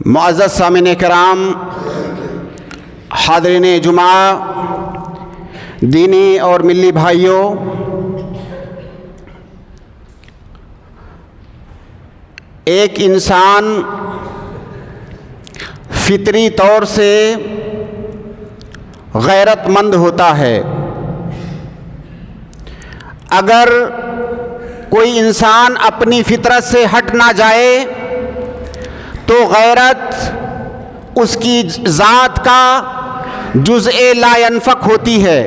معزز سامعین کرام، حاضرین جمعہ، دینی اور ملی بھائیوں، ایک انسان فطری طور سے غیرت مند ہوتا ہے۔ اگر کوئی انسان اپنی فطرت سے ہٹ نہ جائے تو غیرت اس کی ذات کا جزء لا ينفک ہوتی ہے۔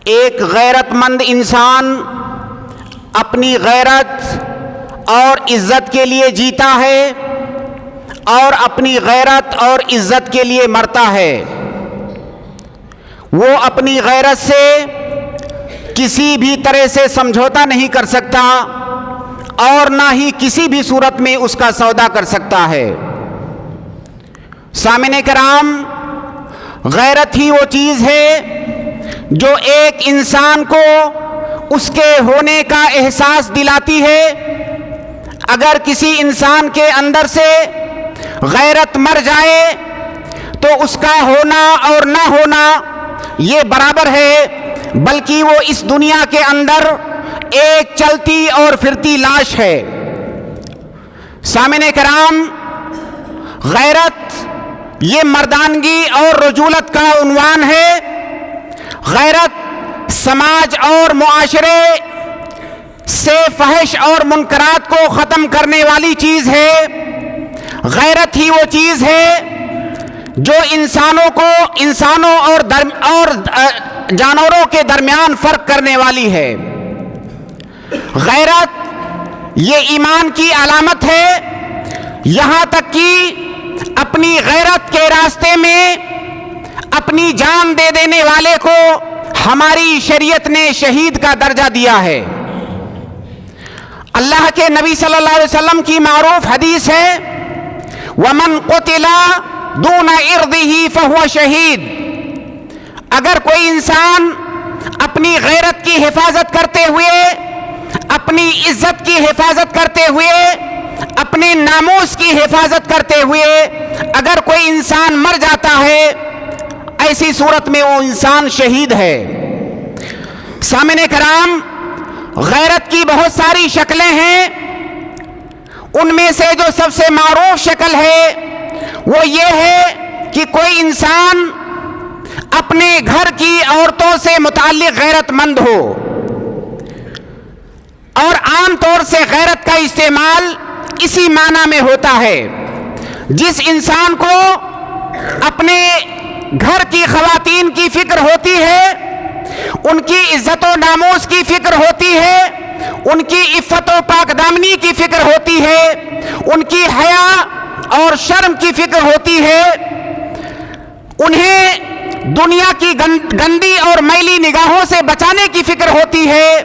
ایک غیرت مند انسان اپنی غیرت اور عزت کے لیے جیتا ہے اور اپنی غیرت اور عزت کے لیے مرتا ہے۔ وہ اپنی غیرت سے کسی بھی طرح سے سمجھوتا نہیں کر سکتا اور نہ ہی کسی بھی صورت میں اس کا سودا کر سکتا ہے۔ سامعین کرام، غیرت ہی وہ چیز ہے جو ایک انسان کو اس کے ہونے کا احساس دلاتی ہے۔ اگر کسی انسان کے اندر سے غیرت مر جائے تو اس کا ہونا اور نہ ہونا یہ برابر ہے، بلکہ وہ اس دنیا کے اندر ایک چلتی اور پھرتی لاش ہے۔ سامعین کرام، غیرت یہ مردانگی اور رجولت کا عنوان ہے۔ غیرت سماج اور معاشرے سے فحش اور منکرات کو ختم کرنے والی چیز ہے۔ غیرت ہی وہ چیز ہے جو انسانوں اور جانوروں کے درمیان فرق کرنے والی ہے۔ غیرت یہ ایمان کی علامت ہے، یہاں تک کہ اپنی غیرت کے راستے میں اپنی جان دے دینے والے کو ہماری شریعت نے شہید کا درجہ دیا ہے۔ اللہ کے نبی صلی اللہ علیہ وسلم کی معروف حدیث ہے، وَمَنْ قُتِلَ دُونَ عِرْضِهِ فَهُوَ شَهِيدٌ۔ اگر کوئی انسان اپنی غیرت کی حفاظت کرتے ہوئے، اپنی عزت کی حفاظت کرتے ہوئے، اپنے ناموس کی حفاظت کرتے ہوئے اگر کوئی انسان مر جاتا ہے، ایسی صورت میں وہ انسان شہید ہے۔ سامعین کرام، غیرت کی بہت ساری شکلیں ہیں۔ ان میں سے جو سب سے معروف شکل ہے وہ یہ ہے کہ کوئی انسان اپنے گھر کی عورتوں سے متعلق غیرت مند ہو۔ اور عام طور سے غیرت کا استعمال اسی معنی میں ہوتا ہے، جس انسان کو اپنے گھر کی خواتین کی فکر ہوتی ہے، ان کی عزت و ناموس کی فکر ہوتی ہے، ان کی عفت و پاک دامنی کی فکر ہوتی ہے، ان کی حیا اور شرم کی فکر ہوتی ہے، انہیں دنیا کی گندی اور میلی نگاہوں سے بچانے کی فکر ہوتی ہے،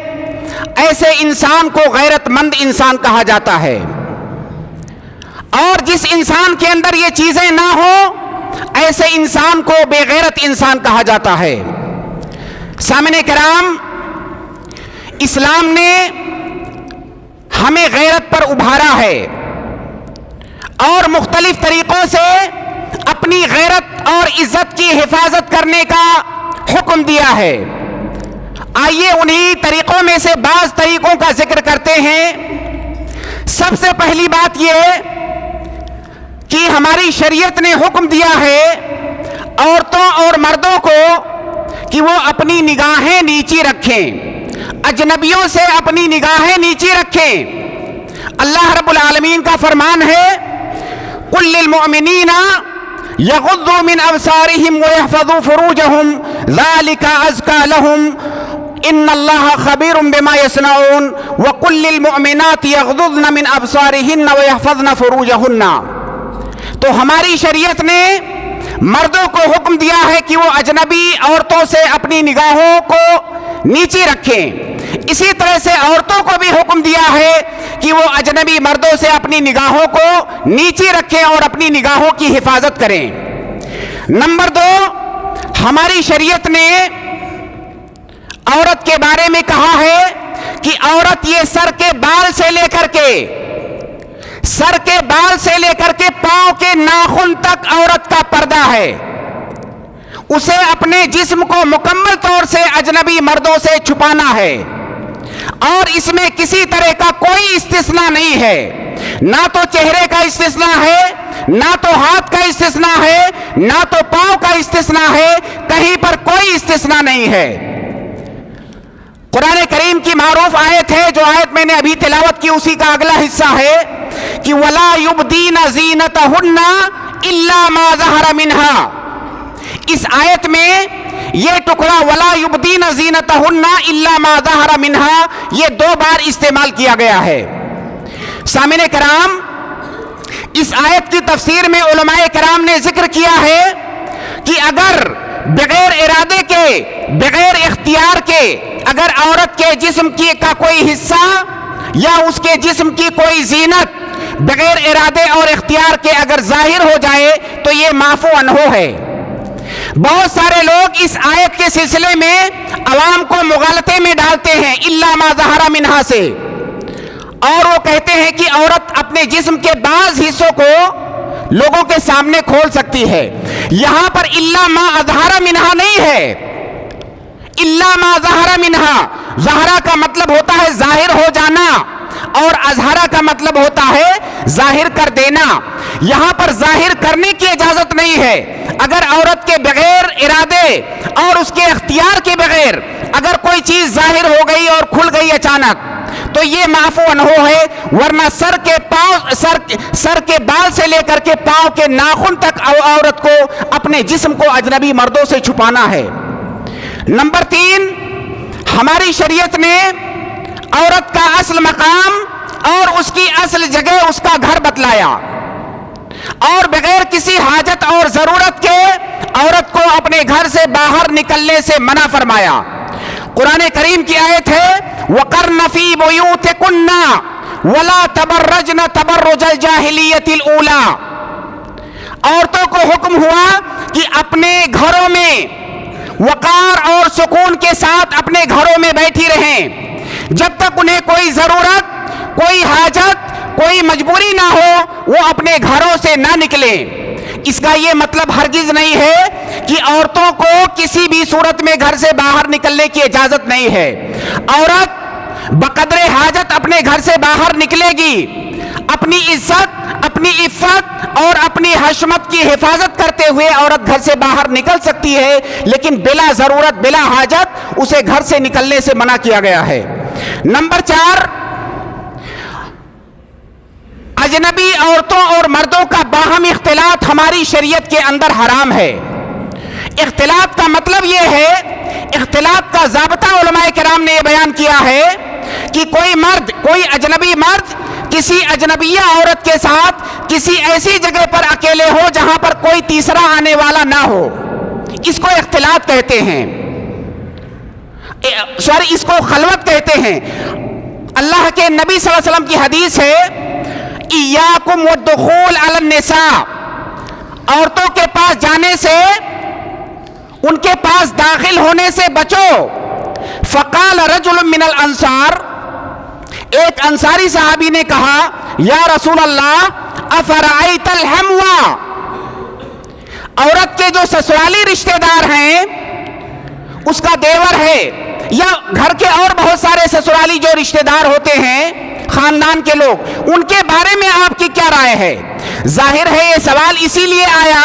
ایسے انسان کو غیرت مند انسان کہا جاتا ہے۔ اور جس انسان کے اندر یہ چیزیں نہ ہوں، ایسے انسان کو بے غیرت انسان کہا جاتا ہے۔ سامعین کرام، اسلام نے ہمیں غیرت پر ابھارا ہے اور مختلف طریقوں سے اپنی غیرت اور عزت کی حفاظت کرنے کا حکم دیا ہے۔ آئیے انہی طریقوں میں سے بعض طریقوں کا ذکر کرتے ہیں۔ سب سے پہلی بات یہ کہ ہماری شریعت نے حکم دیا ہے عورتوں اور مردوں کو کہ وہ اپنی نگاہیں نیچی رکھیں، اجنبیوں سے اپنی نگاہیں نیچی رکھیں۔ اللہ رب العالمین کا فرمان ہے، قُلْ لِلْمُؤْمِنِينَ يَغُضُّوا مِنْ أَبْصَارِهِمْ وَيَحْفَظُوا فُرُوجَهُمْ ذَلِكَ أَزْكَىٰ لَهُمْ إِنَّ اللَّهَ خَبِيرٌ بِمَا يَصْنَعُونَ وَقُلْ لِلْمُؤْمِنَاتِ يَغْضُضْنَ مِنْ أَبْصَارِهِنَّ وَيَحْفَظْنَ فُرُوجَهُنَّ۔ تو ہماری شریعت نے مردوں کو حکم دیا ہے کہ وہ اجنبی عورتوں سے اپنی نگاہوں کو نیچی رکھیں۔ اسی طرح سے عورتوں کو بھی حکم دیا ہے کہ وہ اجنبی مردوں سے اپنی نگاہوں کو نیچی رکھیں اور اپنی نگاہوں کی حفاظت کریں۔ نمبر 2، ہماری شریعت نے عورت کے بارے میں کہا ہے کہ عورت یہ سر کے بال سے لے کر کے سر بال سے لے کر کے پاؤں کے ناخن تک عورت کا پردہ ہے. اسے اپنے جسم کو مکمل طور سے اجنبی مردوں سے چھپانا ہے اور اس میں کسی طرح کا کوئی استثناء نہیں ہے. نہ تو چہرے کا استثناء ہے, نہ تو ہاتھ کا استثناء ہے, نہ تو پاؤں کا استثناء ہے, کہیں پر کوئی استثناء نہیں ہے. قرآن کریم کی معروف آیت ہے, جو آیت میں نے ابھی تلاوت کی اسی کا اگلا حصہ ہے کہ وَلَا يُبْدِينَ زِينَتَهُنَّ إِلَّا مَا ظَهَرَ مِنْهَا. اس آیت میں یہ ٹکڑا وَلَا يُبْدِينَ زِينَتَهُنَّ إِلَّا مَا ظَهَرَ مِنْهَا یہ 2 بار استعمال کیا گیا ہے. سامعین کرام, اس آیت کی تفسیر میں علماء کرام نے ذکر کیا ہے کہ اگر بغیر ارادے کے, بغیر اختیار کے, اگر عورت کے جسم کا کوئی حصہ یا اس کے جسم کی کوئی زینت بغیر ارادے اور اختیار کے اگر ظاہر ہو جائے تو یہ معفو عنہ ہے. بہت سارے لوگ اس آیت کے سلسلے میں عوام کو مغالطے میں ڈالتے ہیں الا ما ظہر منہا سے, اور وہ کہتے ہیں کہ عورت اپنے جسم کے بعض حصوں کو لوگوں کے سامنے کھول سکتی ہے. یہاں پر الا ما اظہر منہا نہیں ہے, الا ما ظہر منہا. ظہرا کا مطلب ہوتا ہے ظاہر ہو جانا اور اظہرا کا مطلب ہوتا ہے ظاہر کر دینا. یہاں پر ظاہر کرنے کی اجازت نہیں ہے. اگر عورت کے بغیر ارادے اور اس کے اختیار کے بغیر اگر کوئی چیز ظاہر ہو گئی اور کھل گئی اچانک تو یہ معفو عنہ ہے, ورنہ سر کے بال سے لے کر کے پاؤں کے ناخن تک عورت کو اپنے جسم کو اجنبی مردوں سے چھپانا ہے. نمبر 3, ہماری شریعت نے عورت کا اصل مقام اور اس کی اصل جگہ, اس کا گھر بتلایا اور بغیر کسی حاجت اور ضرورت کے عورت کو اپنے گھر سے باہر نکلنے سے منع فرمایا. قرآن کریم کی آیت ہے وَقَرْنَ فِي بُيُوتِكُنَّ وَلَا تَبَرَّجْنَ تَبَرُّجَ الْجَاهِلِيَّةِ الْأُولَى. عورتوں کو حکم ہوا کہ اپنے گھروں میں وقار اور سکون کے ساتھ اپنے گھروں میں بیٹھی رہیں جب تک انہیں کوئی ضرورت, کوئی حاجت, کوئی مجبوری نہ ہو وہ اپنے گھروں سے نہ نکلیں. اس کا یہ مطلب ہرگز نہیں ہے کہ عورتوں کو کسی بھی صورت میں گھر سے باہر نکلنے کی اجازت نہیں ہے. عورت بقدر حاجت اپنے گھر سے باہر نکلے گی, اپنی عزت, اپنی عفت اور اپنی حشمت کی حفاظت کرتے ہوئے عورت گھر سے باہر نکل سکتی ہے, لیکن بلا ضرورت, بلا حاجت اسے گھر سے نکلنے سے منع کیا گیا ہے. نمبر 4, اجنبی عورتوں اور مردوں کا باہم اختلاط ہماری شریعت کے اندر حرام ہے. اختلاط کا مطلب یہ ہے, اختلاط کا ضابطہ علماء کرام نے یہ بیان کیا ہے کہ کوئی مرد, کوئی اجنبی مرد کسی اجنبیہ عورت کے ساتھ کسی ایسی جگہ پر اکیلے ہو جہاں پر کوئی تیسرا آنے والا نہ ہو, اس کو اختلاط کہتے ہیں, اس کو خلوت کہتے ہیں. اللہ کے نبی صلی اللہ علیہ وسلم کی حدیث ہے ایاکم والدخول علی النساء, عورتوں کے پاس جانے سے, ان کے پاس داخل ہونے سے بچو. فقال رجل من الانصار, ایک انصاری صحابی نے کہا یا رسول اللہ افرأیت الحموا, عورت کے جو سسرالی رشتہ دار ہیں, اس کا دیور ہے یا گھر کے اور بہت سارے سسرالی جو رشتہ دار ہوتے ہیں, خاندان کے لوگ, ان کے بارے میں آپ کی کیا رائے ہے؟ ظاہر ہے یہ سوال اسی لیے آیا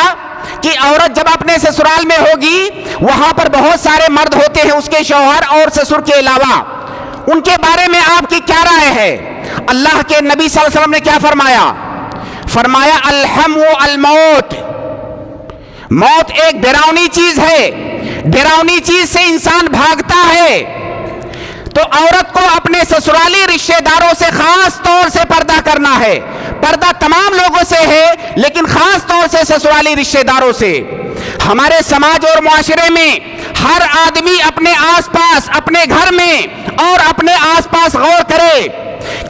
کہ عورت جب اپنے سسرال میں ہوگی وہاں پر بہت سارے مرد ہوتے ہیں اس کے شوہر اور سسر کے علاوہ, ان کے بارے میں آپ کی کیا رائے ہے؟ اللہ کے نبی صلی اللہ علیہ وسلم نے کیا فرمایا؟ فرمایا الحم الموت, موت ایک ڈراؤنی چیز ہے, ڈراؤنی چیز سے انسان بھاگتا ہے. تو عورت کو اپنے سسرالی رشتہ داروں سے خاص طور سے پردہ کرنا ہے. پردہ تمام لوگوں سے ہے لیکن خاص طور سے سسرالی رشتہ داروں سے. ہمارے سماج اور معاشرے میں ہر آدمی اپنے آس پاس, اپنے گھر میں اور اپنے آس پاس غور کرے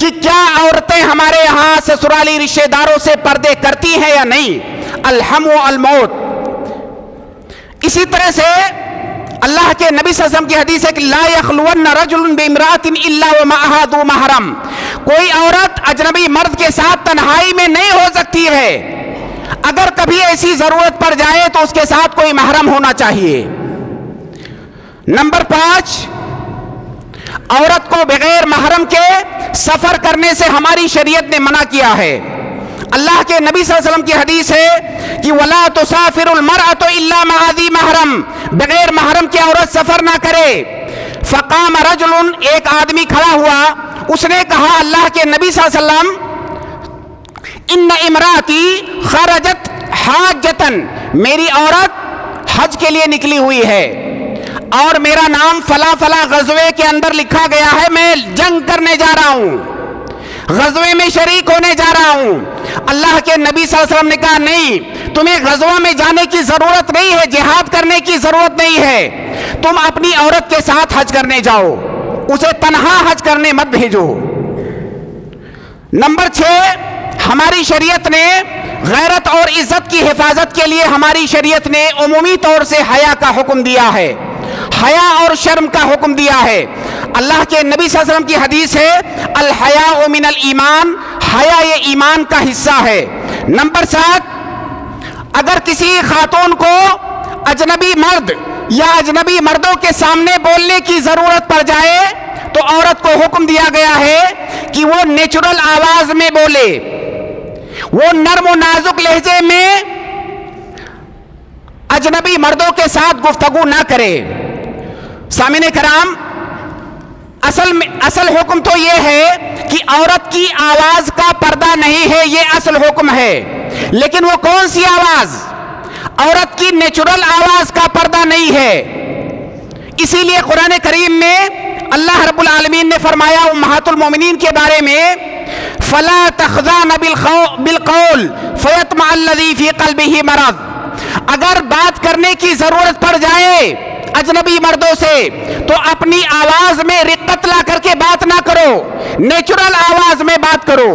کہ کیا عورتیں ہمارے یہاں سسرالی رشتہ داروں سے پردے کرتی ہیں یا نہیں. الحم الموت. اسی طرح سے اللہ کے نبی صلی اللہ علیہ وسلم کی حدیث ہے کہ لا یخلون رجل بامرأۃ الا ومعها ذو محرم, کوئی عورت اجنبی مرد کے ساتھ تنہائی میں نہیں ہو ترتیب ہے. اگر کبھی ایسی ضرورت پڑ جائے تو اس کے ساتھ کوئی محرم ہونا چاہیے. نمبر 5، عورت کو بغیر محرم کے سفر کرنے سے ہماری شریعت نے منع کیا ہے. اللہ کے نبی صلی اللہ علیہ وسلم کی حدیث ہے کہ وَلَا تُسَافِرُ الْمَرْأَةُ إِلَّا مَعَ ذِي مَحْرَمٍ، بغیر محرم کی عورت سفر نہ کرے. فقام رجل، ایک آدمی کھڑا ہوا، اس نے کہا اللہ کے نبی صلی اللہ علیہ وسلم ان امراتی خرجت حاجتن، میری عورت حج کے لیے نکلی ہوئی ہے اور میرا نام فلاں فلاں غزوے کے اندر لکھا گیا ہے، میں جنگ کرنے جا رہا ہوں، غزوے میں شریک ہونے جا رہا ہوں. اللہ کے نبی صلی اللہ علیہ وسلم نے کہا نہیں، تمہیں غزوہ میں جانے کی ضرورت نہیں ہے، جہاد کرنے کی ضرورت نہیں ہے، تم اپنی عورت کے ساتھ حج کرنے جاؤ، اسے تنہا حج کرنے مت بھیجو. نمبر 6، ہماری شریعت نے غیرت اور عزت کی حفاظت کے لیے ہماری شریعت نے عمومی طور سے حیا کا حکم دیا ہے، حیا اور شرم کا حکم دیا ہے. اللہ کے نبی صلی اللہ علیہ وسلم کی حدیث ہے الحیاء من الایمان، حیا یہ ایمان کا حصہ ہے. نمبر 7، اگر کسی خاتون کو اجنبی مرد یا اجنبی مردوں کے سامنے بولنے کی ضرورت پڑ جائے تو عورت کو حکم دیا گیا ہے کہ وہ نیچرل آواز میں بولے، وہ نرم و نازک لہجے میں اجنبی مردوں کے ساتھ گفتگو نہ کرے. سامعین کرام، اصل حکم تو یہ ہے کہ عورت کی آواز کا پردہ نہیں ہے، یہ اصل حکم ہے. لیکن وہ کون سی آواز؟ عورت کی نیچرل آواز کا پردہ نہیں ہے. اسی لیے قرآن کریم میں اللہ رب العالمین نے فرمایا امہات المومنین کے بارے میں فَلَا تَخْضَعْنَ بِالْقَوْلِ فَيَطْمَعَ الَّذِي فِي قَلْبِهِ مَرَضٌ، اگر بات کرنے کی ضرورت پڑ جائے اجنبی مردوں سے تو اپنی آواز میں رقت لا کر کے بات نہ کرو، نیچرل آواز میں بات کرو.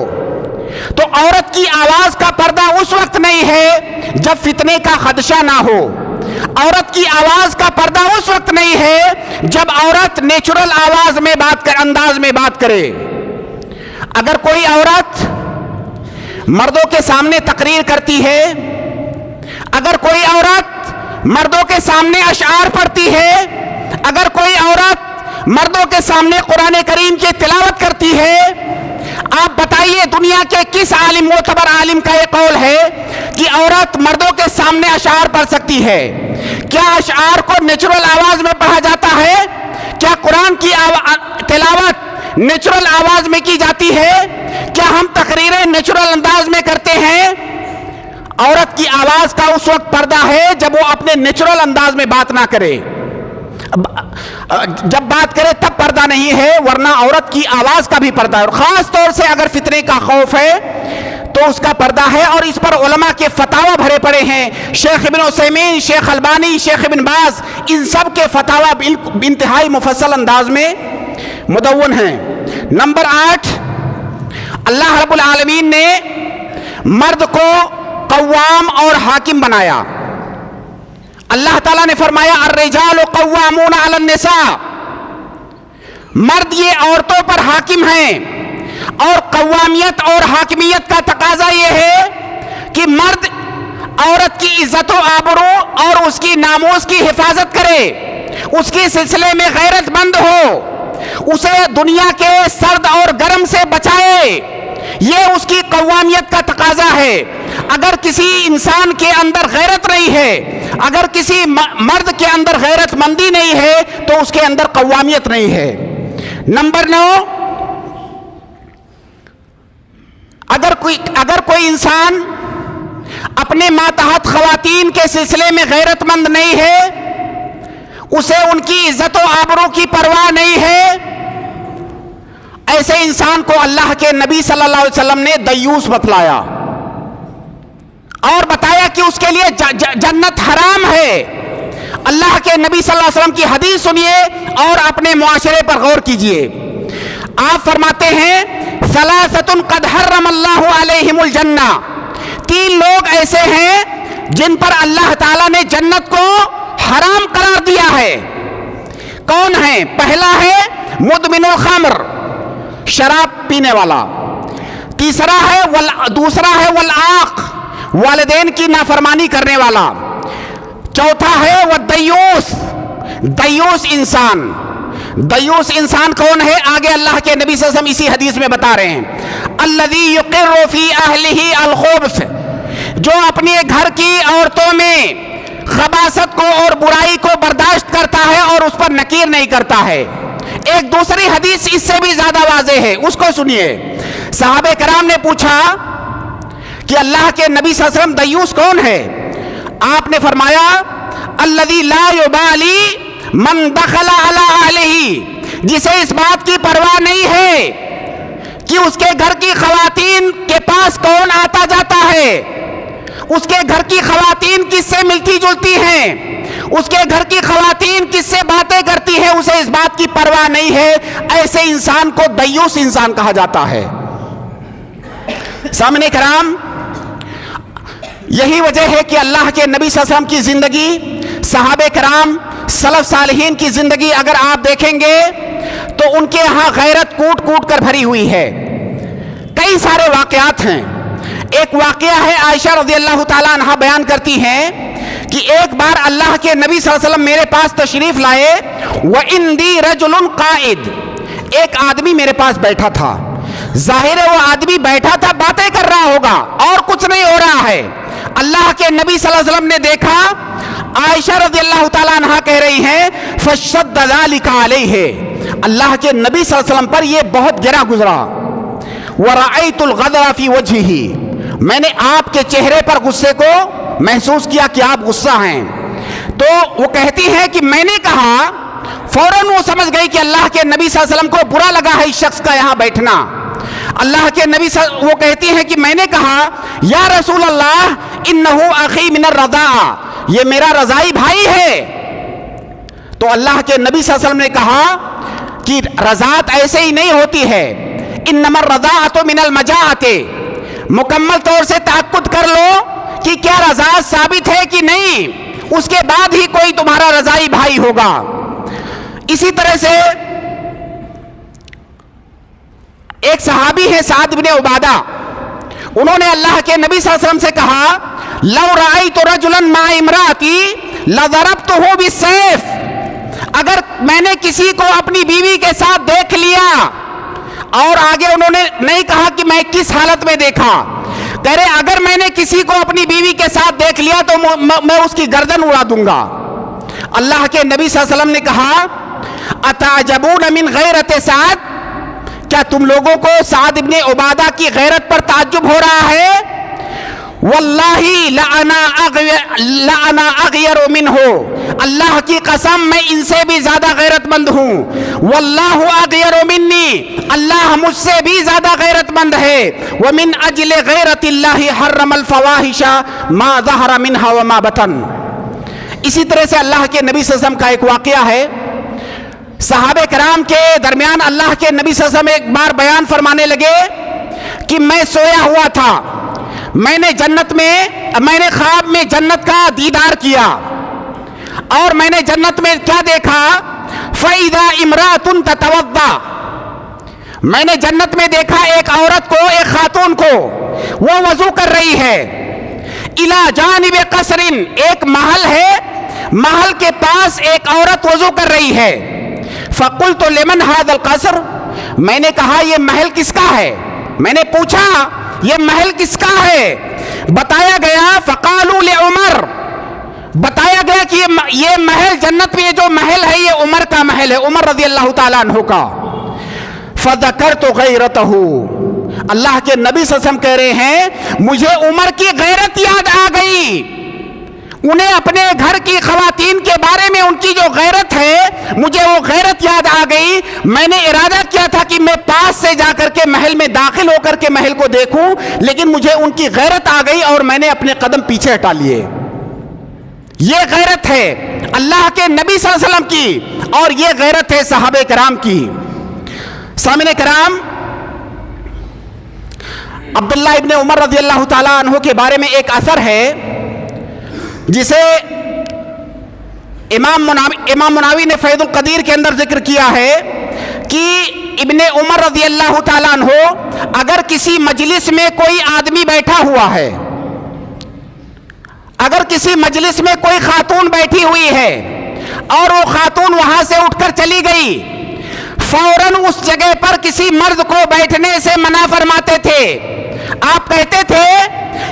تو عورت کی آواز کا پردہ اس وقت نہیں ہے جب فتنے کا خدشہ نہ ہو، عورت کی آواز کا پردہ اس وقت نہیں ہے جب عورت نیچرل آواز میں انداز میں بات کرے. اگر کوئی عورت مردوں کے سامنے تقریر کرتی ہے، اگر کوئی عورت مردوں کے سامنے اشعار پڑھتی ہے، اگر کوئی عورت مردوں کے سامنے قرآن کریم کی تلاوت کرتی ہے، آپ بتائیے دنیا کے کس عالم معتبر عالم کا یہ قول ہے کہ عورت مردوں کے سامنے اشعار پڑھ سکتی ہے؟ کیا اشعار کو نیچرل آواز میں پڑھا جاتا ہے؟ کیا قرآن کی تلاوت نیچرل آواز میں کی جاتی ہے؟ کیا ہم تقریریں نیچرل انداز میں کرتے ہیں؟ عورت کی آواز کا اس وقت پردہ ہے جب وہ اپنے نیچرل انداز میں بات نہ کرے، جب بات کرے تب پردہ نہیں ہے، ورنہ عورت کی آواز کا بھی پردہ ہے. اور خاص طور سے اگر فتنے کا خوف ہے تو اس کا پردہ ہے. اور اس پر علماء کے فتاوی بھرے پڑے ہیں، شیخ ابن عثیمین، شیخ البانی، شیخ ابن باز، ان سب کے فتاوی انتہائی مفصل انداز میں مدون ہیں. نمبر 8، اللہ رب العالمین نے مرد کو قوام اور حاکم بنایا. اللہ تعالیٰ نے فرمایا الرجال قوامون علی النساء، مرد یہ عورتوں پر حاکم ہیں. اور قوامیت اور حاکمیت کا تقاضا یہ ہے کہ مرد عورت کی عزت و آبرو اور اس کی ناموس کی حفاظت کرے، اس کے سلسلے میں غیرت مند ہو، اسے دنیا کے سرد اور گرم سے بچائے. یہ اس کی قوامیت کا تقاضا ہے. اگر کسی انسان کے اندر غیرت نہیں ہے، اگر کسی مرد کے اندر غیرت مندی نہیں ہے تو اس کے اندر قوامیت نہیں ہے. نمبر 9، اگر کوئی انسان اپنے ماتحت خواتین کے سلسلے میں غیرت مند نہیں ہے، اسے ان کی عزت و آبرو کی پرواہ نہیں ہے، ایسے انسان کو اللہ کے نبی صلی اللہ علیہ وسلم نے دیوس بتلایا اور بتایا کہ اس کے لیے جنت حرام ہے. اللہ کے نبی صلی اللہ علیہ وسلم کی حدیث سنیے اور اپنے معاشرے پر غور کیجئے. آپ فرماتے ہیں ثلاثۃ قد حرم اللہ علیہم الجنہ، 3 لوگ ایسے ہیں جن پر اللہ تعالیٰ نے جنت کو حرام قرار دیا ہے. کون ہیں؟ پہلا ہے مدمن الخمر، شراب پینے والا. دوسرا ہے والعاق، والدین کی نافرمانی کرنے والا. چوتھا ہے وہ دیوس. دیوس انسان. دیوس انسان کون ہے؟ آگے اللہ کے نبی صلی اللہ علیہ وسلم اسی حدیث میں بتا رہے ہیں, الذی یقر فی اہلہ الخبث, جو اپنے گھر کی عورتوں میں خباثت کو اور برائی کو برداشت کرتا ہے اور اس پر نکیر نہیں کرتا ہے. ایک دوسری حدیث اس سے بھی زیادہ واضح ہے, اس کو سنیے. صحابہ کرام نے پوچھا کہ اللہ کے نبی صلی اللہ علیہ وسلم دیوس کون ہے؟ آپ نے فرمایا الذی لا یبالی من دخل علی اہلہ, جسے اس بات کی پرواہ نہیں ہے کہ اس کے گھر کی خواتین کے پاس کون آتا جاتا ہے, اس کے گھر کی خواتین کس سے ملتی جلتی ہیں, اس کے گھر کی خواتین کس سے باتیں کرتی ہیں, اسے اس بات کی پرواہ نہیں ہے. ایسے انسان کو دیوس انسان کہا جاتا ہے. سامنے کرام, یہی وجہ ہے کہ اللہ کے نبی صلی اللہ علیہ وسلم کی زندگی, صحابہ کرام سلف صالحین کی زندگی اگر آپ دیکھیں گے تو ان کے ہاں غیرت کوٹ کوٹ کر بھری ہوئی ہے. کئی سارے واقعات ہیں. ایک واقعہ ہے, عائشہ رضی اللہ تعالیٰ عنہ بیان کرتی ہیں کہ ایک بار اللہ کے نبی صلی اللہ علیہ وسلم میرے پاس تشریف لائے, وَإِنْدِي رَجُلٌ قَائِدٌ, ایک آدمی میرے پاس بیٹھا تھا. ظاہر ہے وہ آدمی بیٹھا تھا, باتیں کر رہا ہوگا اور کچھ نہیں ہو رہا ہے. اللہ کے نبی صلی اللہ علیہ وسلم نے دیکھا, عائشہ رضی اللہ تعالیٰ عنہ کہہ رہی ہیں فَشَدَّ ذَلِكَ عَلَيْهِ, اللہ کے نبی صلی اللہ علیہ وسلم پر یہ بہت گرا گزرا. وَرَأَيْتُ الْغَضَبَ فِي وَجْهِهِ, میں نے آپ کے چہرے پر غصے کو محسوس کیا کہ آپ غصہ ہیں. تو وہ کہتی ہیں کہ میں نے کہا, فوراً وہ سمجھ گئی کہ اللہ کے نبی صلی اللہ علیہ وسلم کو برا لگا ہے اس شخص کا یہاں بیٹھنا. اللہ کے نبی وہ کہتی ہیں کہ میں نے کہا یا رسول اللہ انہو اخی من الرضاع, یہ میرا رضائی بھائی ہے. تو اللہ کے نبی صلی اللہ علیہ وسلم نے کہا کہ رضاعت ایسے ہی نہیں ہوتی ہے, انما الرضاعۃ من المجاعۃ, مکمل طور سے تأکد کر لو کہ کیا رضاعت ثابت ہے کہ نہیں, اس کے بعد ہی کوئی تمہارا رضائی بھائی ہوگا. اسی طرح سے ایک صحابی ہے سعد بن عبادہ, انہوں نے اللہ کے نبی صلی اللہ علیہ وسلم سے کہا لو رأیت رجلا مع امرأتی لضربتہ بالسیف, اگر میں نے کسی کو اپنی بیوی کے ساتھ دیکھ لیا, اور آگے انہوں نے نہیں کہا کہ میں کس حالت میں دیکھا, کہہ رہے اگر میں نے کسی کو اپنی بیوی کے ساتھ دیکھ لیا تو میں اس کی گردن اڑا دوں گا. اللہ کے نبی صلی اللہ علیہ وسلم نے کہا اتعجبون من غیرت سعد, کیا تم لوگوں کو سعد ابن عبادہ کی غیرت پر تعجب ہو رہا ہے؟ واللہ لأنا اغیر منہ, اللہ کی قسم میں ان سے بھی زیادہ غیرت مند ہوں. واللہ اغیر منی, اللہ مجھ سے بھی زیادہ غیرت مند ہے. ومن اجل غیرت اللہ حرم الفواحش ما ظہر منہا وما بطن. اسی طرح سے اللہ کے نبی صلی اللہ علیہ وسلم کا ایک واقعہ ہے, صحابہ کرام کے درمیان اللہ کے نبی صلی اللہ علیہ وسلم ایک بار بیان فرمانے لگے کہ میں سویا ہوا تھا, میں نے خواب میں جنت کا دیدار کیا, اور میں نے جنت میں کیا دیکھا, فَإِذَا امْرَأَةٌ تَتَوَضَّأُ, میں نے جنت میں دیکھا ایک عورت کو, ایک خاتون کو, وہ وضو کر رہی ہے. إِلَى جَانِبِ قَصْرٍ, ایک محل ہے, محل کے پاس ایک عورت وضو کر رہی ہے. فَقُلْتُ لِمَنْ هَذَا الْقَصْرُ, میں نے کہا یہ محل کس کا ہے, میں نے پوچھا یہ محل کس کا ہے. بتایا گیا فَقَالُوا لِعُمَرْ, بتایا گیا کہ یہ محل جنت میں جو محل ہے یہ عمر کا محل ہے, عمر رضی اللہ تعالیٰ عنہ کا. فَذَكَرْتُ غَيْرَتَهُ, اللہ کے نبی صلی اللہ علیہ وسلم کہہ رہے ہیں مجھے عمر کی غیرت یاد آ گئی. انہیں اپنے گھر کی خواتین کے بارے میں ان کی جو غیرت ہے, مجھے وہ غیرت یاد آ گئی. میں نے ارادہ کیا تھا کہ میں پاس سے جا کر کے محل میں داخل ہو کر کے محل کو دیکھوں, لیکن مجھے ان کی غیرت آ گئی اور میں نے اپنے قدم پیچھے ہٹا لیے. یہ غیرت ہے اللہ کے نبی صلی اللہ علیہ وسلم کی, اور یہ غیرت ہے صحابہ کرام کی. سامعین کرام, عبداللہ ابن عمر رضی اللہ تعالیٰ عنہ کے بارے میں ایک اثر ہے جسے امام مناوی نے فیض القدیر کے اندر ذکر کیا ہے کہ ابن عمر رضی اللہ تعالیٰ عنہ اگر کسی مجلس میں کوئی آدمی بیٹھا ہوا ہے, اگر کسی مجلس میں کوئی خاتون بیٹھی ہوئی ہے اور وہ خاتون وہاں سے اٹھ کر چلی گئی، فوراً اس جگہ پر کسی مرد کو بیٹھنے سے منع فرماتے تھے۔ آپ کہتے تھے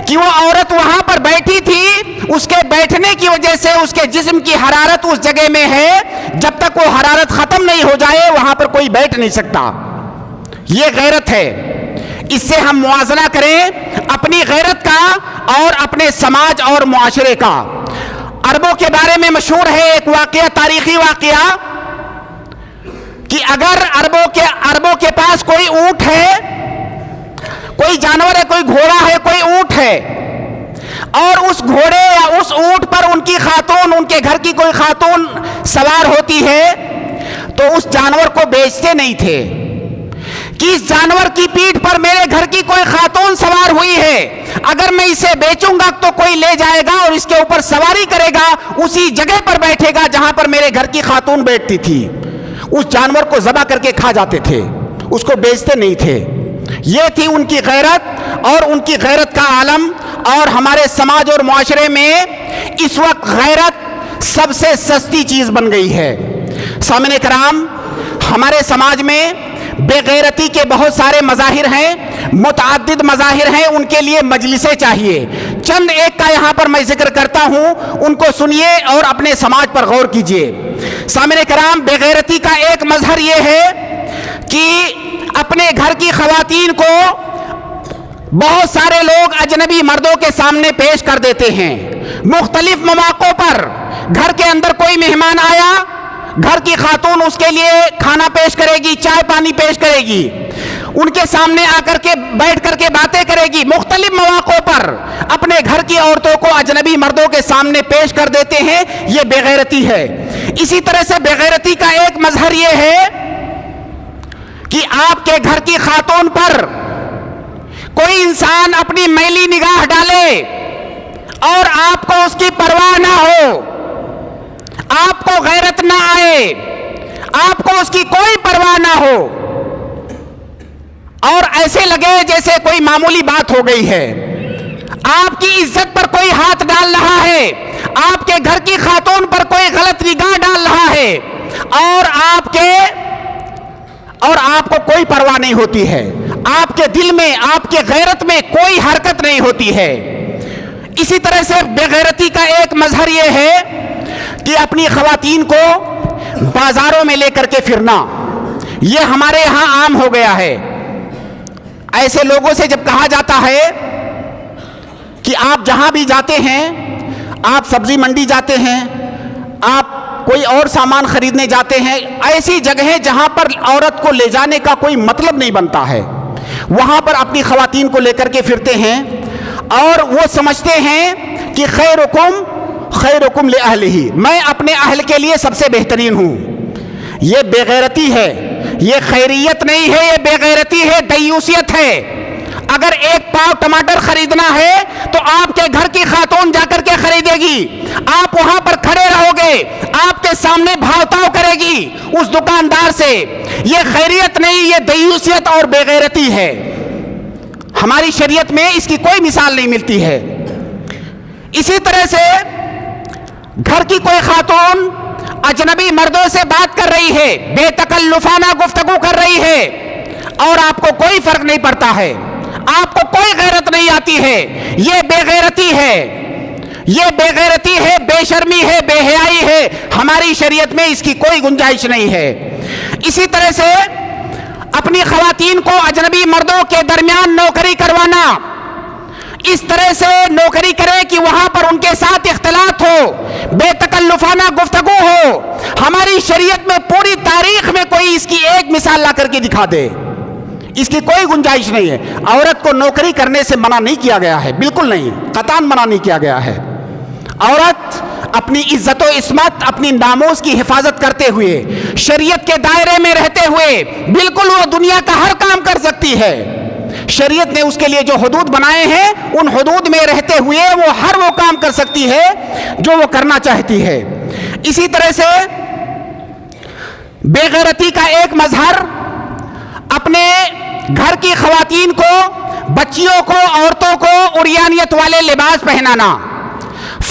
کہ وہ عورت وہاں پر بیٹھی تھی، اس کے بیٹھنے کی وجہ سے اس کے جسم کی حرارت اس جگہ میں ہے، جب تک وہ حرارت ختم نہیں ہو جائے وہاں پر کوئی بیٹھ نہیں سکتا۔ یہ غیرت ہے۔ اس سے ہم موازنہ کریں اپنی غیرت کا اور اپنے سماج اور معاشرے کا۔ عربوں کے بارے میں مشہور ہے ایک واقعہ، تاریخی واقعہ، کہ اگر عربوں کے پاس کوئی اونٹ ہے، کوئی جانور ہے، کوئی گھوڑا ہے، کوئی اونٹ ہے، اور اس گھوڑے یا اس اونٹ پر ان کی خاتون، ان کے گھر کی کوئی خاتون سوار ہوتی ہے، تو اس جانور کو بیچتے نہیں تھے کہ اس جانور کی پیٹھ پر میرے گھر کی کوئی خاتون سوار ہوئی ہے، اگر میں اسے بیچوں گا تو کوئی لے جائے گا اور اس کے اوپر سواری کرے گا، اسی جگہ پر بیٹھے گا جہاں پر میرے گھر کی خاتون بیٹھتی تھی۔ اس جانور کو ذبح کر کے کھا جاتے تھے، اس کو بیچتے نہیں تھے۔ یہ تھی ان کی غیرت اور ان کی غیرت کا عالم۔ اور ہمارے سماج اور معاشرے میں اس وقت غیرت سب سے سستی چیز بن گئی ہے۔ سامعین کرام، ہمارے سماج میں بے غیرتی کے بہت سارے مظاہر ہیں، متعدد مظاہر ہیں، ان کے لیے مجلسیں چاہیے۔ چند ایک کا یہاں پر میں ذکر کرتا ہوں، ان کو سنیے اور اپنے سماج پر غور کیجیے۔ سامعین کرام، بے غیرتی کا ایک مظہر یہ ہے کہ اپنے گھر کی خواتین کو بہت سارے لوگ اجنبی مردوں کے سامنے پیش کر دیتے ہیں۔ مختلف مواقعوں پر گھر کے اندر کوئی مہمان آیا، گھر کی خاتون اس کے لیے کھانا پیش کرے گی، چائے پانی پیش کرے گی، ان کے سامنے آ کر کے بیٹھ کر کے باتیں کرے گی۔ مختلف مواقعوں پر اپنے گھر کی عورتوں کو اجنبی مردوں کے سامنے پیش کر دیتے ہیں، یہ بے غیرتی ہے۔ اسی طرح سے بے غیرتی کا ایک مظہر یہ ہے کہ آپ کے گھر کی خاتون پر کوئی انسان اپنی میلی نگاہ ڈالے اور آپ کو اس کی پرواہ نہ ہو، آپ کو غیرت نہ آئے، آپ کو اس کی کوئی پرواہ نہ ہو، اور ایسے لگے جیسے کوئی معمولی بات ہو گئی ہے۔ آپ کی عزت پر کوئی ہاتھ ڈال رہا ہے، آپ کے گھر کی خاتون پر کوئی غلط نگاہ ڈال رہا ہے، اور آپ کو کوئی پرواہ نہیں ہوتی ہے، آپ کے دل میں، آپ کے غیرت میں کوئی حرکت نہیں ہوتی ہے۔ اسی طرح سے بے غیرتی کا ایک مظہر یہ ہے کہ اپنی خواتین کو بازاروں میں لے کر کے پھرنا، یہ ہمارے یہاں عام ہو گیا ہے۔ ایسے لوگوں سے جب کہا جاتا ہے کہ آپ جہاں بھی جاتے ہیں، آپ سبزی منڈی جاتے ہیں، آپ کوئی اور سامان خریدنے جاتے ہیں، ایسی جگہیں جہاں پر عورت کو لے جانے کا کوئی مطلب نہیں بنتا ہے، وہاں پر اپنی خواتین کو لے کر کے پھرتے ہیں، اور وہ سمجھتے ہیں کہ خیرکم لأہلہ، میں اپنے اہل کے لیے سب سے بہترین ہوں۔ یہ بے غیرتی ہے، یہ خیریت نہیں ہے، یہ بے غیرتی ہے، دیوسیت ہے۔ اگر ایک پاؤ ٹماٹر خریدنا ہے تو آپ کے گھر کی خاتون جا کر کے خریدے گی، آپ وہاں پر کھڑے رہو گے، آپ کے سامنے بھاؤ تاؤ کرے گی اس دکاندار سے۔ یہ خیریت نہیں، یہ دیوسیت اور بے غیرتی ہے۔ ہماری شریعت میں اس کی کوئی مثال نہیں ملتی ہے۔ اسی طرح سے گھر کی کوئی خاتون اجنبی مردوں سے بات کر رہی ہے، بے تکلفانہ گفتگو کر رہی ہے، اور آپ کو کوئی فرق نہیں پڑتا ہے، آپ کو کوئی غیرت نہیں آتی ہے، یہ بے غیرتی ہے، یہ بے غیرتی ہے، بے شرمی ہے، بے حیائی ہے۔ ہماری شریعت میں اس کی کوئی گنجائش نہیں ہے۔ اسی طرح سے اپنی خواتین کو اجنبی مردوں کے درمیان نوکری کروانا، اس طرح سے نوکری کرے کہ وہاں پر ان کے ساتھ اختلاط ہو، بے تکلفانہ گفتگو ہو، ہماری شریعت میں پوری تاریخ میں کوئی اس کی ایک مثال لا کر کے دکھا دے، اس کی کوئی گنجائش نہیں ہے۔ عورت کو نوکری کرنے سے منع نہیں کیا گیا ہے، بالکل نہیں، قطعاً منع نہیں کیا گیا ہے۔ عورت اپنی عزت و عصمت، اپنی ناموس کی حفاظت کرتے ہوئے، شریعت کے دائرے میں رہتے ہوئے بالکل وہ دنیا کا ہر کام کر سکتی ہے۔ شریعت نے اس کے لیے جو حدود بنائے ہیں، ان حدود میں رہتے ہوئے وہ ہر وہ کام کر سکتی ہے جو وہ کرنا چاہتی ہے۔ اسی طرح سے بے غیرتی کا ایک مظہر اپنے گھر کی خواتین کو، بچیوں کو، عورتوں کو عریانیت والے لباس پہنانا،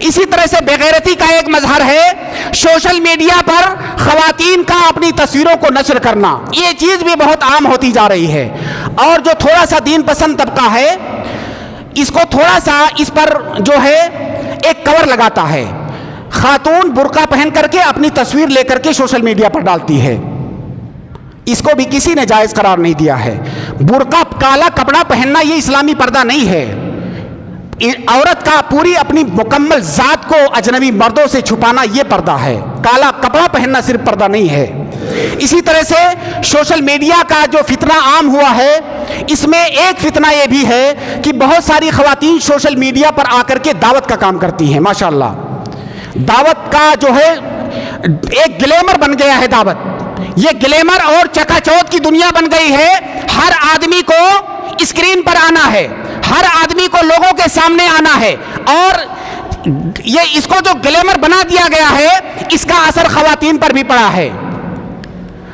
اسی طرح سے بےغیرتی کا ایک مظہر ہے سوشل میڈیا پر خواتین کا اپنی تصویروں کو نشر کرنا. یہ چیز بھی بہت عام ہوتی جا رہی ہے. اور جو تھوڑا سا دین پسند طبقہ ہے اس کو تھوڑا سا اس پر جو ہے ایک کور لگاتا ہے. خاتون برقع پہن کر کے اپنی تصویر لے کر کے سوشل میڈیا پر ڈالتی ہے. اس کو بھی کسی نے جائز قرار نہیں دیا ہے. برقع کالا کپڑا پہننا یہ اسلامی پردہ نہیں ہے. عورت کا پوری اپنی مکمل ذات کو اجنبی مردوں سے چھپانا یہ پردہ ہے. کالا کپڑا پہننا صرف پردہ نہیں ہے. اسی طرح سے سوشل میڈیا کا جو فتنہ عام ہوا ہے اس میں ایک فتنہ یہ بھی ہے کہ بہت ساری خواتین سوشل میڈیا پر آ کر کے دعوت کا کام کرتی ہیں. ماشاءاللہ دعوت کا جو ہے ایک گلیمر بن گیا ہے. دعوت یہ گلیمر اور چکا چوتھ کی دنیا بن گئی ہے. ہر آدمی کو اسکرین پر آنا ہے, ہر آدمی کو لوگوں کے سامنے آنا ہے, اور یہ اس کو جو گلیمر بنا دیا گیا ہے اس کا اثر خواتین پر بھی پڑا ہے.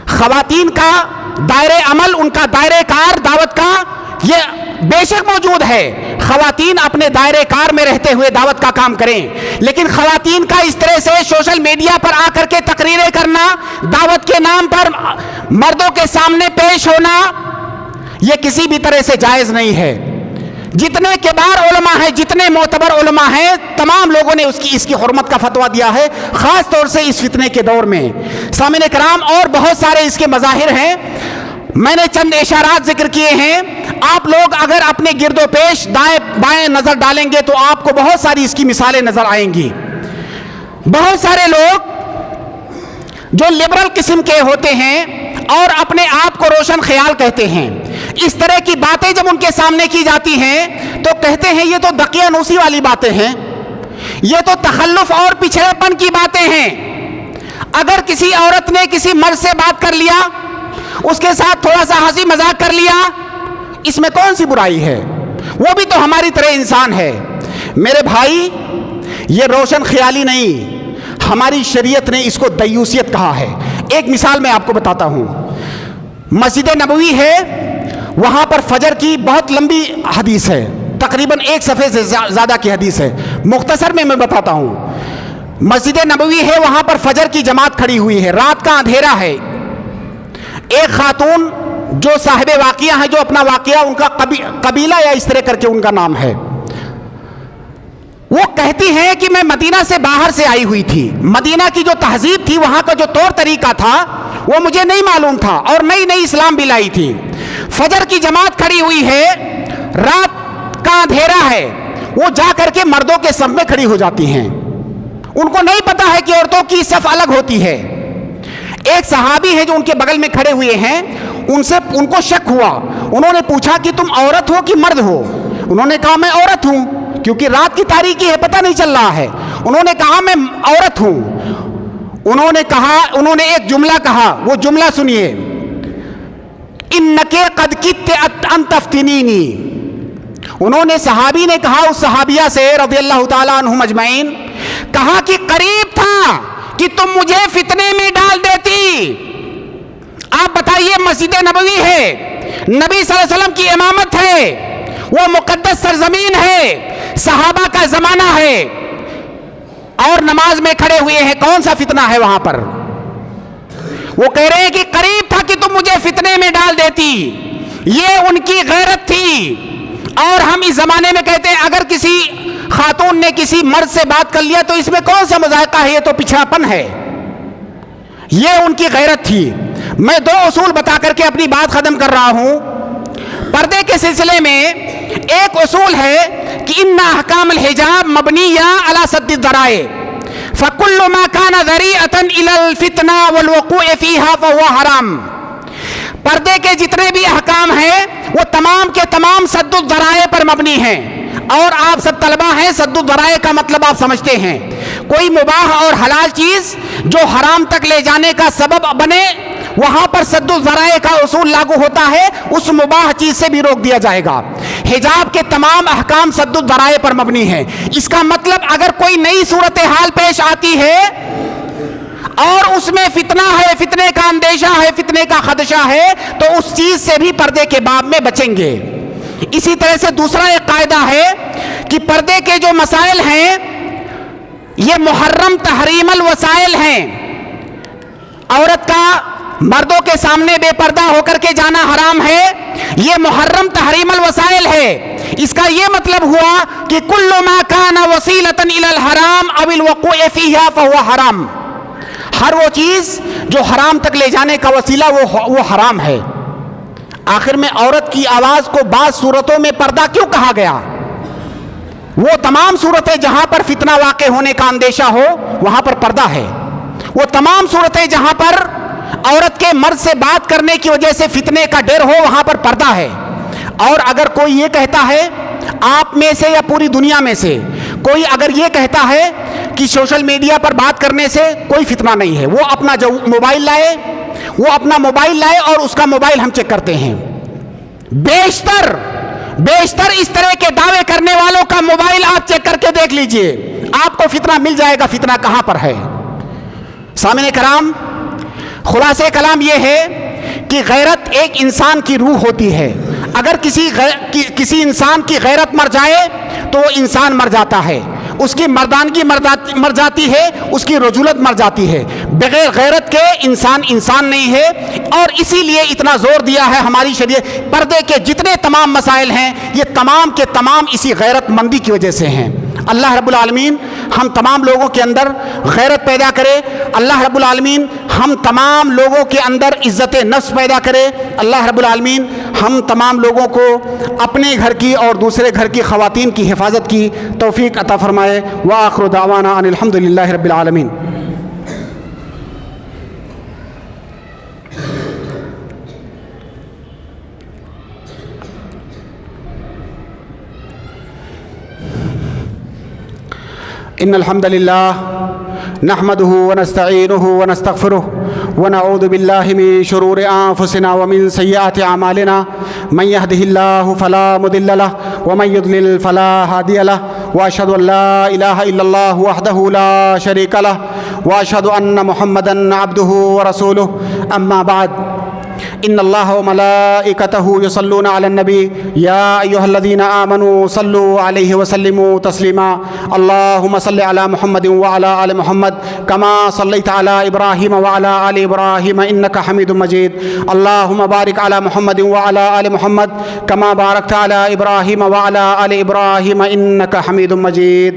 خواتین کا دائرہ عمل, ان کا دائرہ کار دعوت کا یہ بے شک موجود ہے. خواتین اپنے دائرہ کار میں رہتے ہوئے دعوت کا کام کریں, لیکن خواتین کا اس طرح سے سوشل میڈیا پر آ کر کے تقریریں کرنا, دعوت کے نام پر مردوں کے سامنے پیش ہونا, یہ کسی بھی طرح سے جائز نہیں ہے. جتنے کبار علماء ہیں, جتنے معتبر علماء ہیں, تمام لوگوں نے اس کی حرمت کا فتویٰ دیا ہے, خاص طور سے اس فتنے کے دور میں. سامعین کرام, اور بہت سارے اس کے مظاہر ہیں, میں نے چند اشارات ذکر کیے ہیں. آپ لوگ اگر اپنے گرد و پیش دائیں بائیں نظر ڈالیں گے تو آپ کو بہت ساری اس کی مثالیں نظر آئیں گی. بہت سارے لوگ جو لبرل قسم کے ہوتے ہیں اور اپنے آپ کو روشن خیال کہتے ہیں, اس طرح کی باتیں جب ان کے سامنے کی جاتی ہیں تو کہتے ہیں یہ تو دقیانوسی والی باتیں ہیں, یہ تو تخلف اور پچھڑے پن کی باتیں ہیں. اگر کسی عورت نے کسی مرد سے بات کر لیا, اس کے ساتھ تھوڑا سا ہنسی مذاق کر لیا, اس میں کون سی برائی ہے؟ وہ بھی تو ہماری طرح انسان ہے. میرے بھائی, یہ روشن خیالی نہیں, ہماری شریعت نے اس کو دیوسیت کہا ہے. ایک مثال میں آپ کو بتاتا ہوں. مسجد نبوی ہے, وہاں پر فجر کی بہت لمبی حدیث ہے, تقریباً 1 صفحے سے زیادہ کی حدیث ہے. مختصر میں بتاتا ہوں. مسجد نبوی ہے, وہاں پر فجر کی جماعت کھڑی ہوئی ہے, رات کا اندھیرا ہے. ایک خاتون جو صاحب واقعہ ہیں, جو اپنا واقعہ ان کا قبیلہ یا اس طرح کر کے ان کا نام ہے, وہ کہتی ہیں کہ میں مدینہ سے باہر سے آئی ہوئی تھی. مدینہ کی جو تہذیب تھی, وہاں کا جو طور طریقہ تھا وہ مجھے نہیں معلوم تھا, اور نئی نئی اسلام بھی لائی تھی. فجر کی جماعت کھڑی ہوئی ہے, رات کا اندھیرا ہے, وہ جا کر کے مردوں کے صف میں کھڑی ہو جاتی ہیں. ان کو نہیں پتا ہے کہ عورتوں کی صف الگ ہوتی ہے. ایک صحابی ہے جو ان کے بغل میں کھڑے ہوئے ہیں, ان کو شک ہوا. انہوں نے پوچھا کہ تم عورت ہو کہ مرد ہو؟ انہوں نے کہا میں عورت ہوں, کیونکہ رات کی تاریکی ہے, پتہ نہیں چل رہا ہے. انہوں نے کہا میں عورت ہوں. انہوں نے ایک جملہ کہا, وہ جملہ سنیے, انک قد کدت ان تفتنینی. انہوں نے, صحابی نے کہا اس صحابیہ سے رضی اللہ تعالیٰ عنہم اجمعین, کہا کہ قریب تھا کہ تم مجھے فتنے میں ڈال دیتی. آپ بتائیے, مسجد نبوی ہے, نبی صلی اللہ علیہ وسلم کی امامت ہے, وہ مقدس سرزمین ہے, صحابہ کا زمانہ ہے, اور نماز میں کھڑے ہوئے ہیں, کون سا فتنہ ہے وہاں پر؟ وہ کہہ رہے ہیں کہ قریب تھا کہ تم مجھے فتنے میں ڈال دیتی. یہ ان کی غیرت تھی. اور ہم اس زمانے میں کہتے ہیں اگر کسی خاتون نے کسی مرد سے بات کر لیا تو اس میں کون سا مذائقہ ہے, یہ تو پچھڑاپن ہے. یہ ان کی غیرت تھی. میں 2 اصول بتا کر کے اپنی بات ختم کر رہا ہوں. پردے کے سلسلے میں ایک اصول ہے کہ ان احکام الحجاب مبنیہ علی سد الذرائع, فکل ما کان ذریعۃ الی الفتنہ والوقوع فیہا فہو حرام. پردے کے جتنے بھی احکام ہیں وہ تمام کے تمام سد الذرائع پر مبنی ہیں. اور آپ سب طلبہ ہیں, سد الذرائع کا مطلب آپ سمجھتے ہیں, کوئی مباح اور حلال چیز جو حرام تک لے جانے کا سبب بنے, وہاں پر سد الذرائع کا اصول لاگو ہوتا ہے, اس مباح چیز سے بھی روک دیا جائے گا. حجاب کے تمام احکام سد الذرائع پر مبنی ہیں. اس کا مطلب اگر کوئی نئی صورتحال پیش آتی ہے اور اس میں فتنہ ہے, فتنے کا اندیشہ ہے, فتنے کا خدشہ ہے, تو اس چیز سے بھی پردے کے باب میں بچیں گے. اسی طرح سے دوسرا ایک قاعدہ ہے کہ پردے کے جو مسائل ہیں یہ محرم تحریم الوسائل ہیں. عورت کا مردوں کے سامنے بے پردہ ہو کر کے جانا حرام ہے. یہ محرم تحریم الوسائل ہے. اس کا یہ مطلب ہوا کہ کل ما کان وسیلۃ الی الحرام او الوقوع فیہا فہو حرام. ہر وہ چیز جو حرام تک لے جانے کا وسیلہ وہ حرام ہے. آخر میں عورت کی آواز کو بعض صورتوں میں پردہ کیوں کہا گیا؟ وہ تمام صورتیں جہاں پر فتنہ واقع ہونے کا اندیشہ ہو وہاں پر پردہ ہے. وہ تمام صورتیں جہاں پر عورت کے مرد سے بات کرنے کی وجہ سے فتنے کا ڈر ہو وہاں پر پردہ ہے. اور اگر کوئی یہ کہتا ہے آپ میں سے یا پوری دنیا میں سے کوئی اگر یہ کہتا ہے کہ سوشل میڈیا پر بات کرنے سے کوئی فتنہ نہیں ہے، وہ اپنا جو موبائل لائے اور اس کا موبائل ہم چیک کرتے ہیں. بیشتر اس طرح کے دعوے کرنے والوں کا موبائل آپ چیک کر کے دیکھ لیجئے، آپ کو فتنہ مل جائے گا. فتنہ کہاں پر ہے؟ سامعین کرام، خلاصہ کلام یہ ہے کہ غیرت ایک انسان کی روح ہوتی ہے. اگر کسی انسان کی غیرت مر جائے تو وہ انسان مر جاتا ہے، اس کی مردانگی مر جاتی ہے، اس کی رجولت مر جاتی ہے. بغیر غیرت کے انسان نہیں ہے. اور اسی لیے اتنا زور دیا ہے ہماری شریعت. پردے کے جتنے تمام مسائل ہیں یہ تمام کے تمام اسی غیرت مندی کی وجہ سے ہیں. اللہ رب العالمین ہم تمام لوگوں کے اندر غیرت پیدا کرے. اللہ رب العالمین ہم تمام لوگوں کے اندر عزت نفس پیدا کرے. اللہ رب العالمین ہم تمام لوگوں کو اپنے گھر کی اور دوسرے گھر کی خواتین کی حفاظت کی توفیق عطا فرمائے. وآخر دعوانا ان الحمد للہ رب العالمین. ان الحمد لله نحمده ونستعينه ونستغفره ونعوذ بالله من شرور انفسنا ومن سيئات اعمالنا. من يهده الله فلا مضل له ومن يضلل فلا هادي له. واشهد ان لا اله الا الله وحده لا شريك له واشهد ان محمدا عبده ورسوله. اما بعد، ان الله وملائكته يصلون على النبي يا ايها الذين امنوا صلوا عليه وسلموا تسليما. اللهم صل على محمد وعلى ال محمد كما صليت على ابراهيم وعلى ال ابراهيم انك حميد مجيد. اللهم بارك على محمد وعلى ال محمد كما باركت على ابراهيم وعلى ال ابراهيم انك حميد مجيد.